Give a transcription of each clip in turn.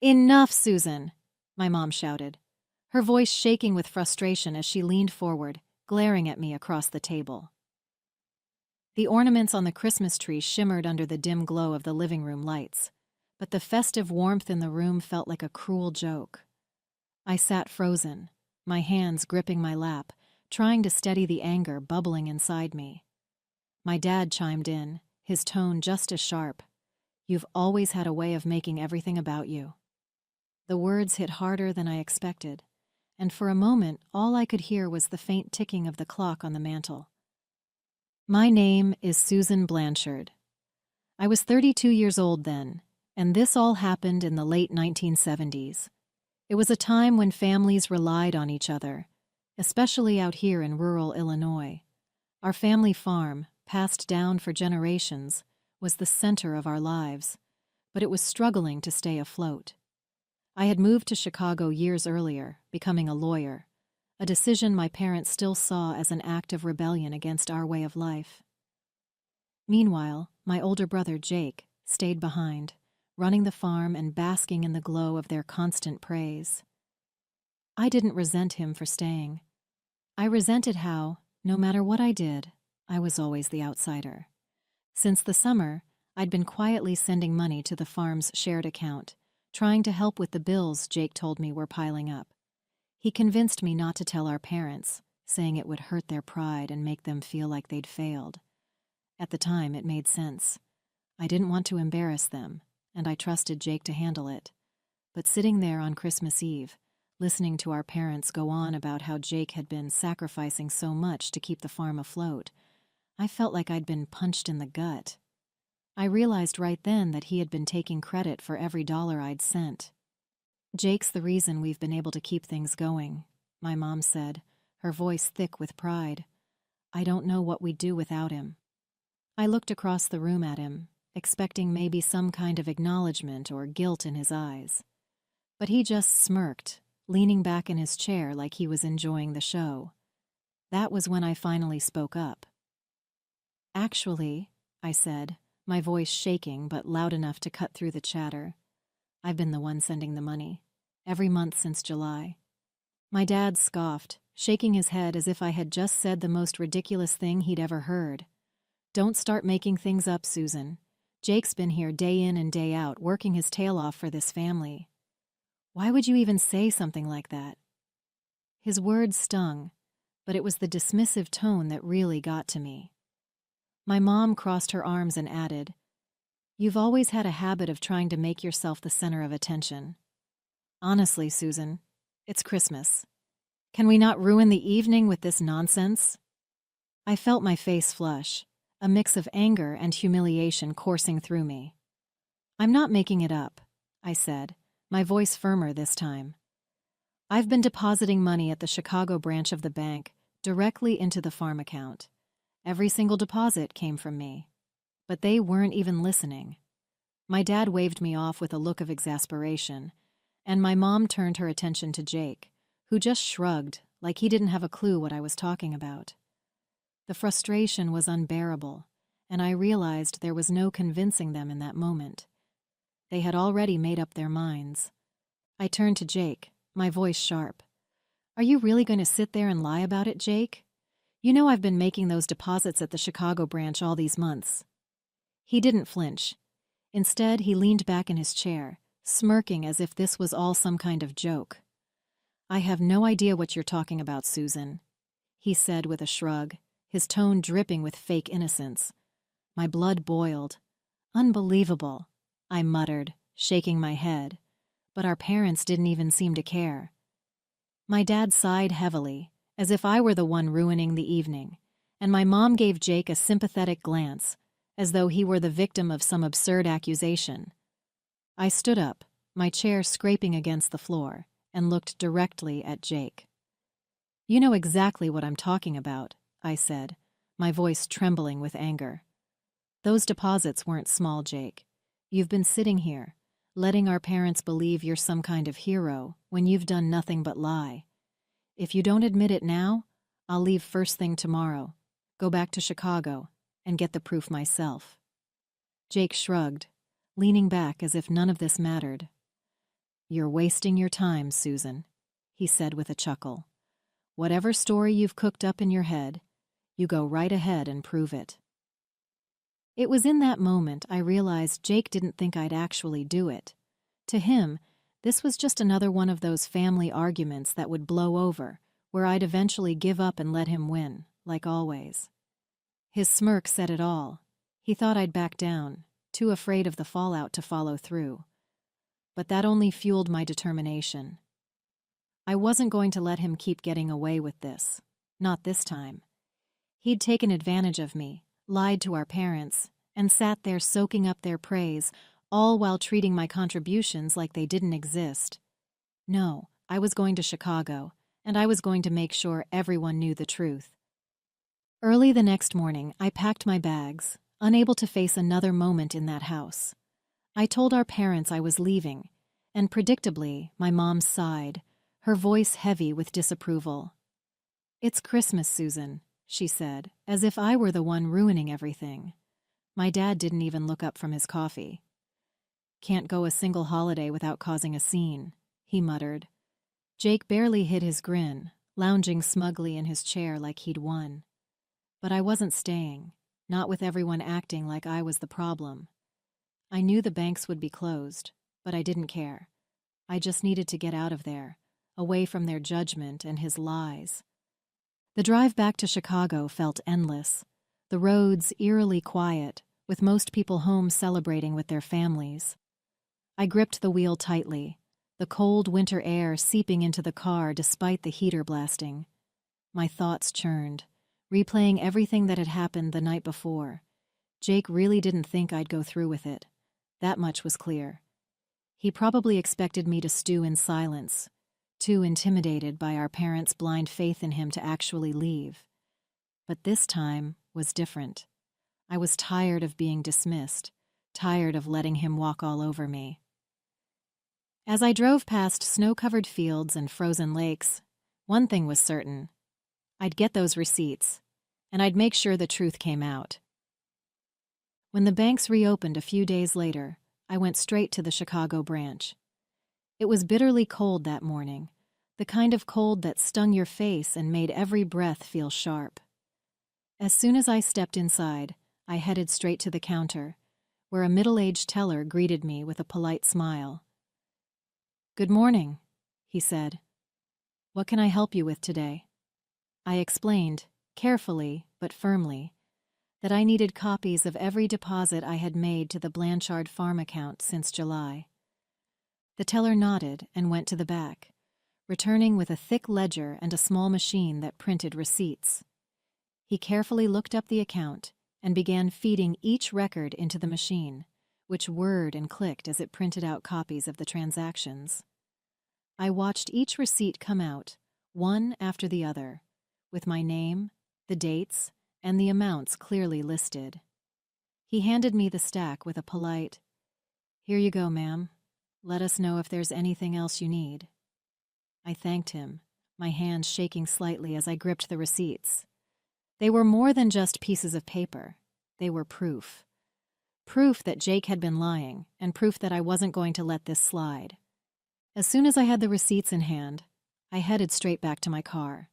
"Enough, Susan!" my mom shouted, her voice shaking with frustration as she leaned forward, glaring at me across the table. The ornaments on the Christmas tree shimmered under the dim glow of the living room lights, but the festive warmth in the room felt like a cruel joke. I sat frozen, my hands gripping my lap, trying to steady the anger bubbling inside me. My dad chimed in, his tone just as sharp. "You've always had a way of making everything about you." The words hit harder than I expected, and for a moment all I could hear was the faint ticking of the clock on the mantel. My name is Susan Blanchard. I was 32 years old then, and this all happened in the late 1970s. It was a time when families relied on each other, especially out here in rural Illinois. Our family farm, passed down for generations, was the center of our lives, but it was struggling to stay afloat. I had moved to Chicago years earlier, becoming a lawyer, a decision my parents still saw as an act of rebellion against our way of life. Meanwhile, my older brother Jake stayed behind, running the farm and basking in the glow of their constant praise. I didn't resent him for staying. I resented how, no matter what I did, I was always the outsider. Since the summer, I'd been quietly sending money to the farm's shared account, trying to help with the bills Jake told me were piling up. He convinced me not to tell our parents, saying it would hurt their pride and make them feel like they'd failed. At the time, it made sense. I didn't want to embarrass them, and I trusted Jake to handle it. But sitting there on Christmas Eve, listening to our parents go on about how Jake had been sacrificing so much to keep the farm afloat, I felt like I'd been punched in the gut. I realized right then that he had been taking credit for every dollar I'd sent. "Jake's the reason we've been able to keep things going," my mom said, her voice thick with pride. "I don't know what we'd do without him." I looked across the room at him, expecting maybe some kind of acknowledgement or guilt in his eyes. But he just smirked, leaning back in his chair like he was enjoying the show. That was when I finally spoke up. "Actually," I said, my voice shaking but loud enough to cut through the chatter, "I've been the one sending the money, every month since July." My dad scoffed, shaking his head as if I had just said the most ridiculous thing he'd ever heard. "Don't start making things up, Susan. Jake's been here day in and day out, working his tail off for this family. Why would you even say something like that?" His words stung, but it was the dismissive tone that really got to me. My mom crossed her arms and added, "You've always had a habit of trying to make yourself the center of attention. Honestly, Susan, it's Christmas. Can we not ruin the evening with this nonsense?" I felt my face flush, a mix of anger and humiliation coursing through me. "I'm not making it up," I said, my voice firmer this time. "I've been depositing money at the Chicago branch of the bank directly into the farm account. Every single deposit came from me. But they weren't even listening." My dad waved me off with a look of exasperation, and my mom turned her attention to Jake, who just shrugged like he didn't have a clue what I was talking about. The frustration was unbearable, and I realized there was no convincing them in that moment. They had already made up their minds. I turned to Jake, my voice sharp. "Are you really going to sit there and lie about it, Jake? You know I've been making those deposits at the Chicago branch all these months." He didn't flinch. Instead, he leaned back in his chair, smirking as if this was all some kind of joke. "I have no idea what you're talking about, Susan," he said with a shrug, his tone dripping with fake innocence. My blood boiled. "Unbelievable," I muttered, shaking my head. But our parents didn't even seem to care. My dad sighed heavily, as if I were the one ruining the evening, and my mom gave Jake a sympathetic glance, as though he were the victim of some absurd accusation. I stood up, my chair scraping against the floor, and looked directly at Jake. "You know exactly what I'm talking about," I said, my voice trembling with anger. "Those deposits weren't small, Jake. You've been sitting here, letting our parents believe you're some kind of hero when you've done nothing but lie. If you don't admit it now, I'll leave first thing tomorrow, go back to Chicago, and get the proof myself." Jake shrugged, leaning back as if none of this mattered. "You're wasting your time, Susan," he said with a chuckle. "Whatever story you've cooked up in your head, you go right ahead and prove it." It was in that moment I realized Jake didn't think I'd actually do it. To him, this was just another one of those family arguments that would blow over, where I'd eventually give up and let him win, like always. His smirk said it all. He thought I'd back down, too afraid of the fallout to follow through. But that only fueled my determination. I wasn't going to let him keep getting away with this. Not this time. He'd taken advantage of me, lied to our parents, and sat there soaking up their praise, all while treating my contributions like they didn't exist. No, I was going to Chicago, and I was going to make sure everyone knew the truth. Early the next morning, I packed my bags, unable to face another moment in that house. I told our parents I was leaving, and predictably, my mom sighed, her voice heavy with disapproval. "It's Christmas, Susan," she said, as if I were the one ruining everything. My dad didn't even look up from his coffee. "Can't go a single holiday without causing a scene," he muttered. Jake barely hid his grin, lounging smugly in his chair like he'd won. But I wasn't staying, not with everyone acting like I was the problem. I knew the banks would be closed, but I didn't care. I just needed to get out of there, away from their judgment and his lies. The drive back to Chicago felt endless, the roads eerily quiet, with most people home celebrating with their families. I gripped the wheel tightly, the cold winter air seeping into the car despite the heater blasting. My thoughts churned, replaying everything that had happened the night before. Jake really didn't think I'd go through with it. That much was clear. He probably expected me to stew in silence, too intimidated by our parents' blind faith in him to actually leave. But this time was different. I was tired of being dismissed, tired of letting him walk all over me. As I drove past snow-covered fields and frozen lakes, one thing was certain. I'd get those receipts, and I'd make sure the truth came out. When the banks reopened a few days later, I went straight to the Chicago branch. It was bitterly cold that morning, the kind of cold that stung your face and made every breath feel sharp. As soon as I stepped inside, I headed straight to the counter, where a middle-aged teller greeted me with a polite smile. "Good morning," he said. "What can I help you with today?" I explained, carefully but firmly, that I needed copies of every deposit I had made to the Blanchard farm account since July. The teller nodded and went to the back, returning with a thick ledger and a small machine that printed receipts. He carefully looked up the account and began feeding each record into the machine, which whirred and clicked as it printed out copies of the transactions. I watched each receipt come out, one after the other, with my name, the dates, and the amounts clearly listed. He handed me the stack with a polite, "Here you go, ma'am. Let us know if there's anything else you need." I thanked him, my hands shaking slightly as I gripped the receipts. They were more than just pieces of paper. They were proof. Proof that Jake had been lying, and proof that I wasn't going to let this slide. As soon as I had the receipts in hand, I headed straight back to my car.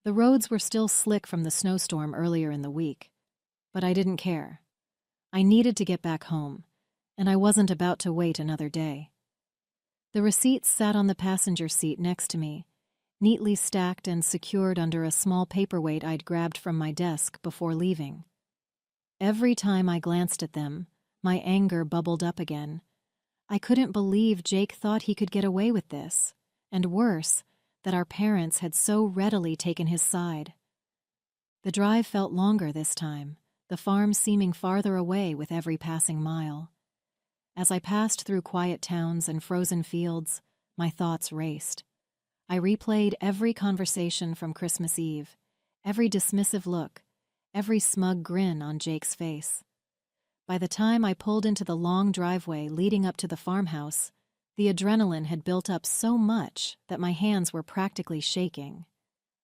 The roads were still slick from the snowstorm earlier in the week, but I didn't care. I needed to get back home, and I wasn't about to wait another day. The receipts sat on the passenger seat next to me, neatly stacked and secured under a small paperweight I'd grabbed from my desk before leaving. Every time I glanced at them, my anger bubbled up again. I couldn't believe Jake thought he could get away with this, and worse, that our parents had so readily taken his side. The drive felt longer this time, the farm seeming farther away with every passing mile. As I passed through quiet towns and frozen fields, my thoughts raced. I replayed every conversation from Christmas Eve, every dismissive look, every smug grin on Jake's face. By the time I pulled into the long driveway leading up to the farmhouse, the adrenaline had built up so much that my hands were practically shaking.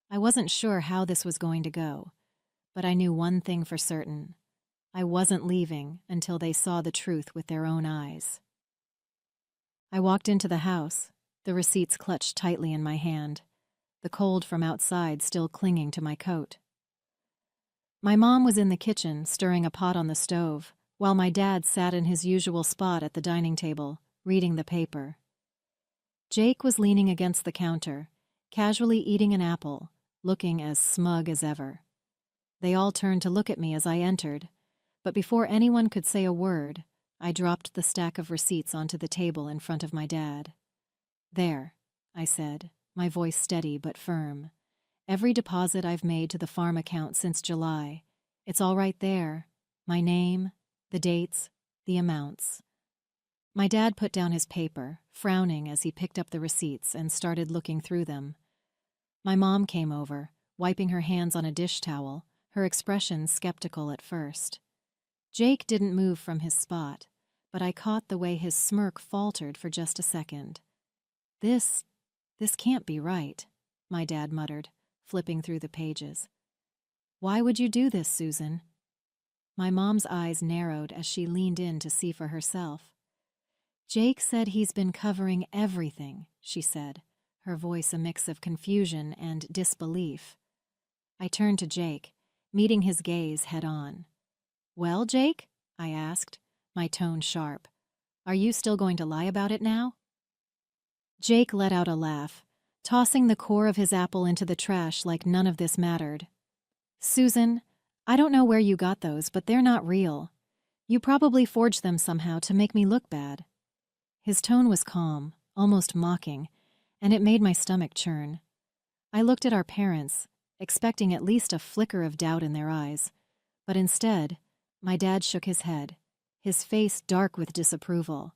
I wasn't sure how this was going to go, but I knew one thing for certain. I wasn't leaving until they saw the truth with their own eyes. I walked into the house, the receipts clutched tightly in my hand, the cold from outside still clinging to my coat. My mom was in the kitchen, stirring a pot on the stove, while my dad sat in his usual spot at the dining table, reading the paper. Jake was leaning against the counter, casually eating an apple, looking as smug as ever. They all turned to look at me as I entered, but before anyone could say a word, I dropped the stack of receipts onto the table in front of my dad. "There," I said, my voice steady but firm. "Every deposit I've made to the farm account since July. It's all right there. My name, the dates, the amounts." My dad put down his paper, frowning as he picked up the receipts and started looking through them. My mom came over, wiping her hands on a dish towel, her expression skeptical at first. Jake didn't move from his spot, but I caught the way his smirk faltered for just a second. This can't be right," my dad muttered, flipping through the pages. "Why would you do this, Susan?" My mom's eyes narrowed as she leaned in to see for herself. "Jake said he's been covering everything," she said, her voice a mix of confusion and disbelief. I turned to Jake, meeting his gaze head-on. "Well, Jake?" I asked, my tone sharp. "Are you still going to lie about it now?" Jake let out a laugh, tossing the core of his apple into the trash like none of this mattered. "Susan, I don't know where you got those, but they're not real. You probably forged them somehow to make me look bad." His tone was calm, almost mocking, and it made my stomach churn. I looked at our parents, expecting at least a flicker of doubt in their eyes, but instead, my dad shook his head, his face dark with disapproval.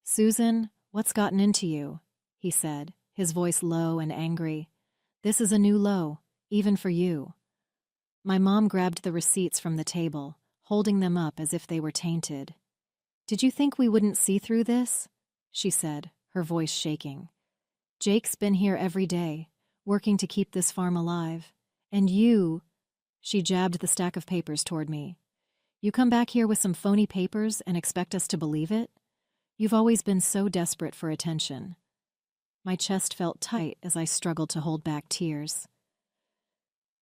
"Susan, what's gotten into you?" he said, his voice low and angry. "This is a new low, even for you." My mom grabbed the receipts from the table, holding them up as if they were tainted. "Did you think we wouldn't see through this?" she said, her voice shaking. "Jake's been here every day, working to keep this farm alive. And you—" She jabbed the stack of papers toward me. "You come back here with some phony papers and expect us to believe it? You've always been so desperate for attention." My chest felt tight as I struggled to hold back tears.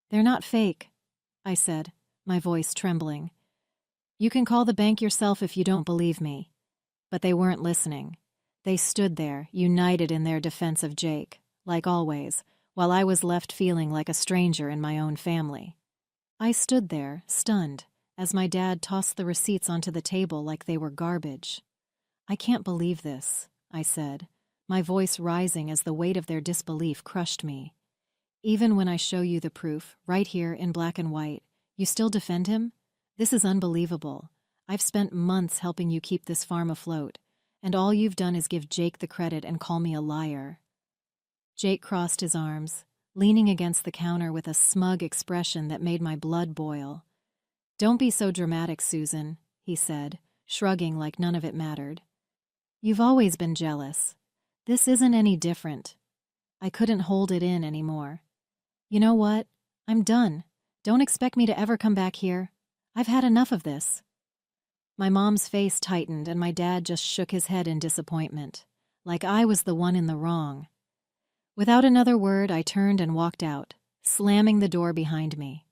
"They're not fake," I said, my voice trembling. "You can call the bank yourself if you don't believe me." But they weren't listening. They stood there, united in their defense of Jake, like always, while I was left feeling like a stranger in my own family. I stood there, stunned, as my dad tossed the receipts onto the table like they were garbage. "I can't believe this," I said, my voice rising as the weight of their disbelief crushed me. "Even when I show you the proof, right here in black and white, you still defend him? This is unbelievable. I've spent months helping you keep this farm afloat, and all you've done is give Jake the credit and call me a liar." Jake crossed his arms, leaning against the counter with a smug expression that made my blood boil. "Don't be so dramatic, Susan," he said, shrugging like none of it mattered. "You've always been jealous. This isn't any different." I couldn't hold it in anymore. "You know what? I'm done. Don't expect me to ever come back here. I've had enough of this." My mom's face tightened and my dad just shook his head in disappointment, like I was the one in the wrong. Without another word, I turned and walked out, slamming the door behind me.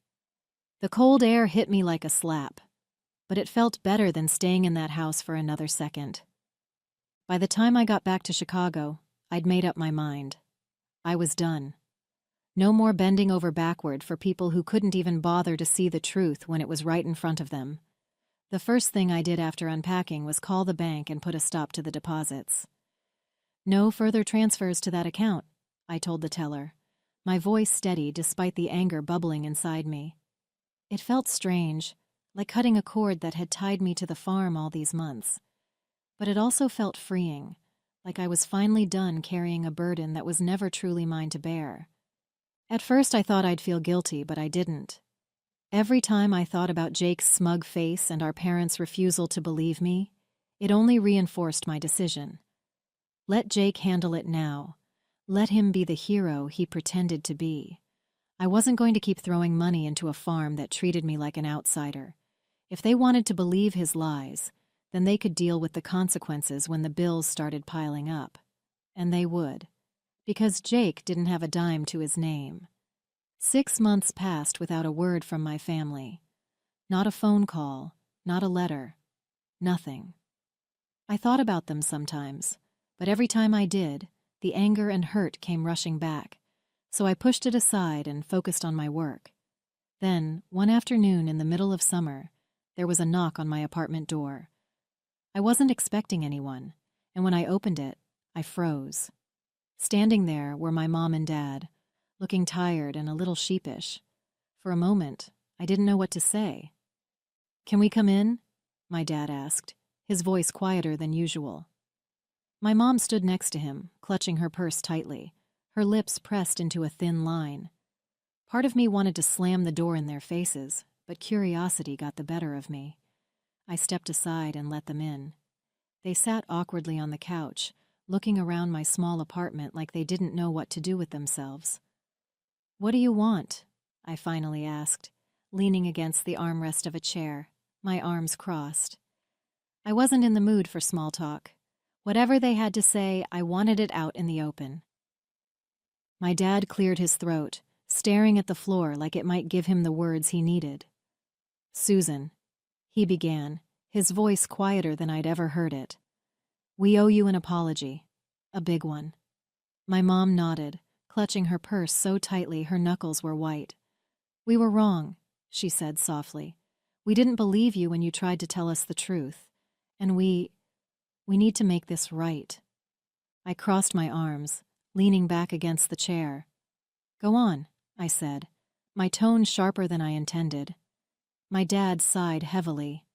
The cold air hit me like a slap, but it felt better than staying in that house for another second. By the time I got back to Chicago, I'd made up my mind. I was done. No more bending over backward for people who couldn't even bother to see the truth when it was right in front of them. The first thing I did after unpacking was call the bank and put a stop to the deposits. "No further transfers to that account," I told the teller, my voice steady despite the anger bubbling inside me. It felt strange, like cutting a cord that had tied me to the farm all these months. But it also felt freeing, like I was finally done carrying a burden that was never truly mine to bear. At first I thought I'd feel guilty, but I didn't. Every time I thought about Jake's smug face and our parents' refusal to believe me, it only reinforced my decision. Let Jake handle it now. Let him be the hero he pretended to be. I wasn't going to keep throwing money into a farm that treated me like an outsider. If they wanted to believe his lies, then they could deal with the consequences when the bills started piling up. And they would, because Jake didn't have a dime to his name. 6 months passed without a word from my family. Not a phone call, not a letter, nothing. I thought about them sometimes, but every time I did, the anger and hurt came rushing back, so I pushed it aside and focused on my work. Then, one afternoon in the middle of summer, there was a knock on my apartment door. I wasn't expecting anyone, and when I opened it, I froze. Standing there were my mom and dad, looking tired and a little sheepish. For a moment, I didn't know what to say. "Can we come in?" my dad asked, his voice quieter than usual. My mom stood next to him, clutching her purse tightly, her lips pressed into a thin line. Part of me wanted to slam the door in their faces, but curiosity got the better of me. I stepped aside and let them in. They sat awkwardly on the couch, looking around my small apartment like they didn't know what to do with themselves. "What do you want?" I finally asked, leaning against the armrest of a chair, my arms crossed. I wasn't in the mood for small talk. Whatever they had to say, I wanted it out in the open. My dad cleared his throat, staring at the floor like it might give him the words he needed. "Susan," he began, his voice quieter than I'd ever heard it. "We owe you an apology. A big one." My mom nodded, clutching her purse so tightly her knuckles were white. "We were wrong," she said softly. "We didn't believe you when you tried to tell us the truth. And we need to make this right." I crossed my arms, leaning back against the chair. "Go on," I said, my tone sharper than I intended. My dad sighed heavily.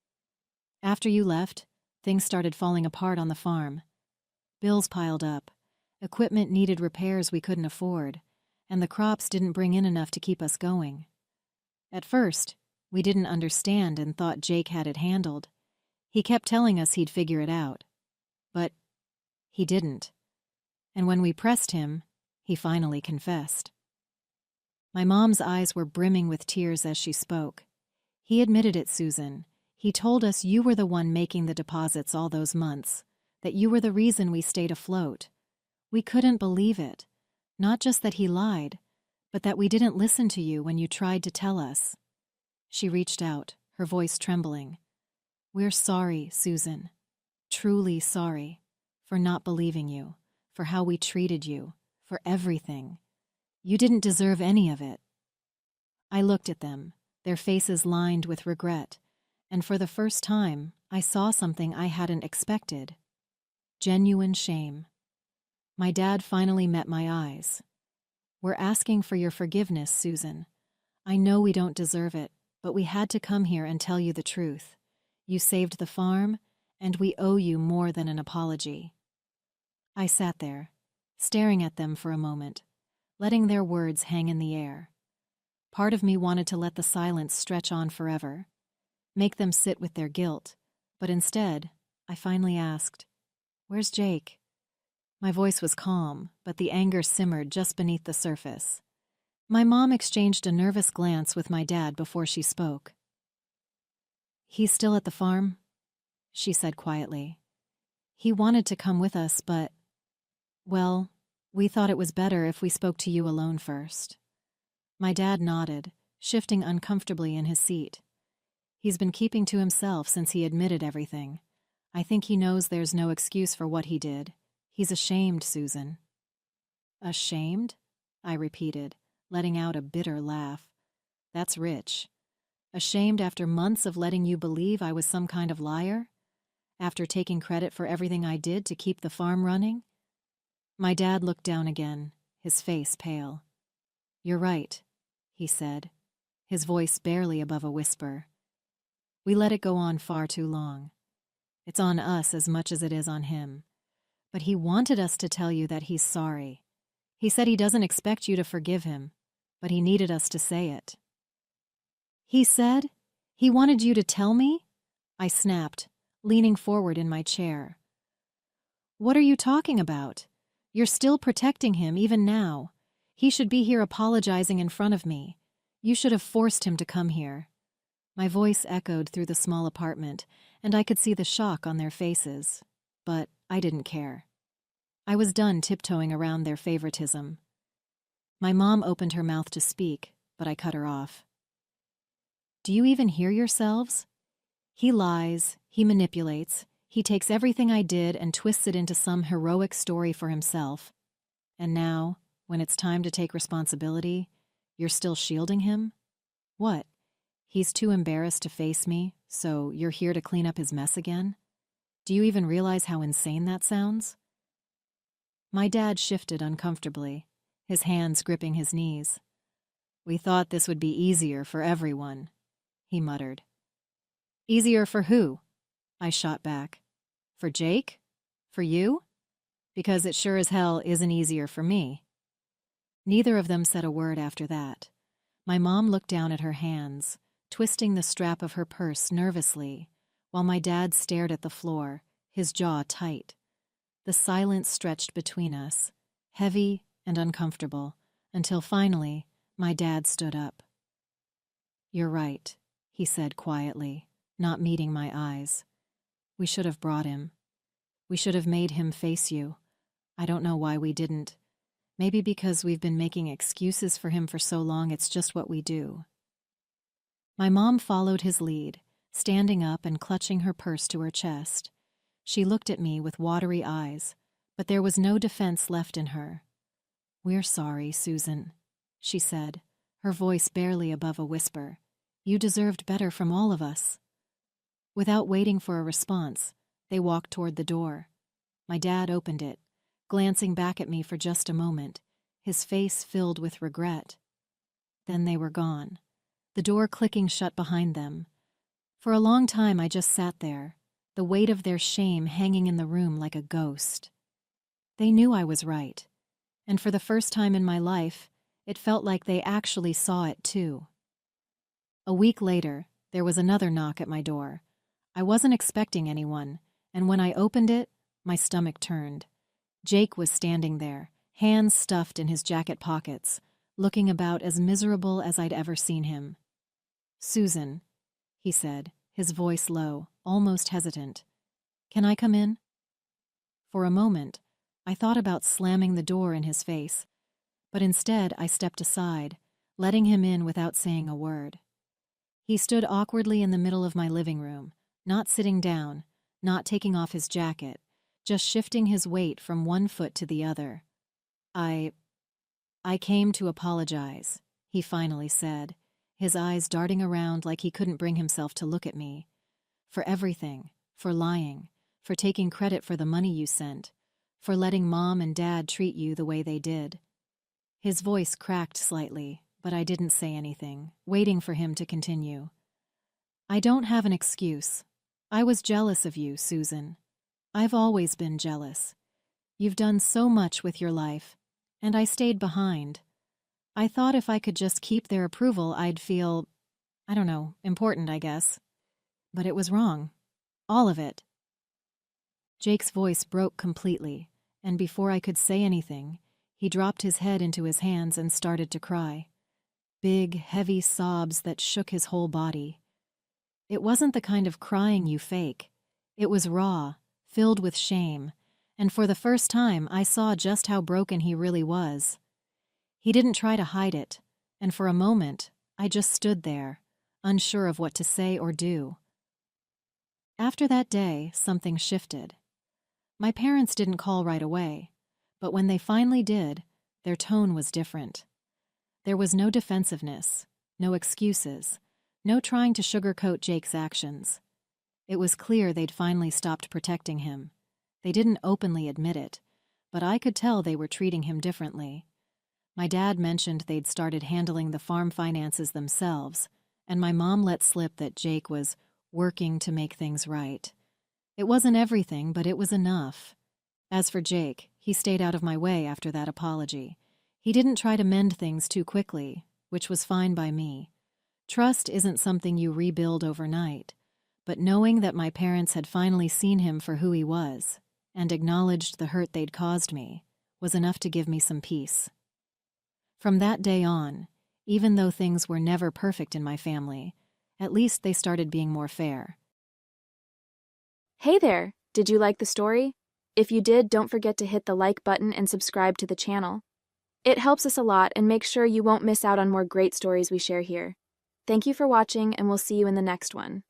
"After you left, things started falling apart on the farm. Bills piled up, equipment needed repairs we couldn't afford, and the crops didn't bring in enough to keep us going. At first, we didn't understand and thought Jake had it handled. He kept telling us he'd figure it out. But he didn't. And when we pressed him, he finally confessed." My mom's eyes were brimming with tears as she spoke. "He admitted it, Susan. He told us you were the one making the deposits all those months, that you were the reason we stayed afloat. We couldn't believe it. Not just that he lied, but that we didn't listen to you when you tried to tell us." She reached out, her voice trembling. "We're sorry, Susan. Truly sorry. For not believing you, for how we treated you, for everything. You didn't deserve any of it." I looked at them, their faces lined with regret, and for the first time, I saw something I hadn't expected. Genuine shame. My dad finally met my eyes. "We're asking for your forgiveness, Susan. I know we don't deserve it, but we had to come here and tell you the truth. You saved the farm, and we owe you more than an apology." I sat there, staring at them for a moment, letting their words hang in the air. Part of me wanted to let the silence stretch on forever, make them sit with their guilt, but instead, I finally asked, "Where's Jake?" My voice was calm, but the anger simmered just beneath the surface. My mom exchanged a nervous glance with my dad before she spoke. "He's still at the farm," she said quietly. "He wanted to come with us, but, well, we thought it was better if we spoke to you alone first." My dad nodded, shifting uncomfortably in his seat. "He's been keeping to himself since he admitted everything. I think he knows there's no excuse for what he did. He's ashamed, Susan." "Ashamed?" I repeated, letting out a bitter laugh. "That's rich. Ashamed after months of letting you believe I was some kind of liar? After taking credit for everything I did to keep the farm running?" My dad looked down again, his face pale. "You're right," he said, his voice barely above a whisper. "We let it go on far too long. It's on us as much as it is on him. But he wanted us to tell you that he's sorry. He said he doesn't expect you to forgive him, but he needed us to say it." "He said? He wanted you to tell me?" I snapped, leaning forward in my chair. "What are you talking about? You're still protecting him even now. He should be here apologizing in front of me. You should have forced him to come here." My voice echoed through the small apartment, and I could see the shock on their faces. But I didn't care. I was done tiptoeing around their favoritism. My mom opened her mouth to speak, but I cut her off. Do you even hear yourselves? He lies, he manipulates, he takes everything I did and twists it into some heroic story for himself. And now, when it's time to take responsibility, you're still shielding him? What? He's too embarrassed to face me, so you're here to clean up his mess again? Do you even realize how insane that sounds? My dad shifted uncomfortably, his hands gripping his knees. We thought this would be easier for everyone, he muttered. Easier for who? I shot back. For Jake? For you? Because it sure as hell isn't easier for me. Neither of them said a word after that. My mom looked down at her hands, twisting the strap of her purse nervously, while my dad stared at the floor, his jaw tight. The silence stretched between us, heavy and uncomfortable, until finally my dad stood up. You're right, he said quietly, not meeting my eyes. We should have brought him. We should have made him face you. I don't know why we didn't. Maybe because we've been making excuses for him for so long it's just what we do. My mom followed his lead, standing up and clutching her purse to her chest. She looked at me with watery eyes, but there was no defense left in her. We're sorry, Susan, she said, her voice barely above a whisper. You deserved better from all of us. Without waiting for a response, they walked toward the door. My dad opened it, glancing back at me for just a moment, his face filled with regret. Then they were gone, the door clicking shut behind them. For a long time I just sat there, the weight of their shame hanging in the room like a ghost. They knew I was right, and for the first time in my life, it felt like they actually saw it too. A week later, there was another knock at my door. I wasn't expecting anyone, and when I opened it, my stomach turned. Jake was standing there, hands stuffed in his jacket pockets, looking about as miserable as I'd ever seen him. Susan, he said, his voice low, almost hesitant. Can I come in? For a moment, I thought about slamming the door in his face, but instead I stepped aside, letting him in without saying a word. He stood awkwardly in the middle of my living room, not sitting down, not taking off his jacket, just shifting his weight from one foot to the other. I came to apologize, he finally said, his eyes darting around like he couldn't bring himself to look at me. For everything, for lying, for taking credit for the money you sent, for letting Mom and Dad treat you the way they did. His voice cracked slightly, but I didn't say anything, waiting for him to continue. I don't have an excuse. I was jealous of you, Susan. I've always been jealous. You've done so much with your life, and I stayed behind. I thought if I could just keep their approval, I'd feel, I don't know, important, I guess. But it was wrong. All of it. Jake's voice broke completely, and before I could say anything, he dropped his head into his hands and started to cry. Big, heavy sobs that shook his whole body. It wasn't the kind of crying you fake. It was raw, filled with shame, and for the first time I saw just how broken he really was. He didn't try to hide it, and for a moment I just stood there, unsure of what to say or do. After that day, something shifted. My parents didn't call right away, but when they finally did, their tone was different. There was no defensiveness, no excuses, no trying to sugarcoat Jake's actions. It was clear they'd finally stopped protecting him. They didn't openly admit it, but I could tell they were treating him differently. My dad mentioned they'd started handling the farm finances themselves, and my mom let slip that Jake was working to make things right. It wasn't everything, but it was enough. As for Jake, he stayed out of my way after that apology. He didn't try to mend things too quickly, which was fine by me. Trust isn't something you rebuild overnight, but knowing that my parents had finally seen him for who he was and acknowledged the hurt they'd caused me was enough to give me some peace. From that day on, even though things were never perfect in my family, At least they started being more fair. Hey there! Did you like the story? If you did, don't forget to hit the like button and subscribe to the channel. It helps us a lot and makes sure you won't miss out on more great stories we share here. Thank you for watching, and we'll see you in the next one.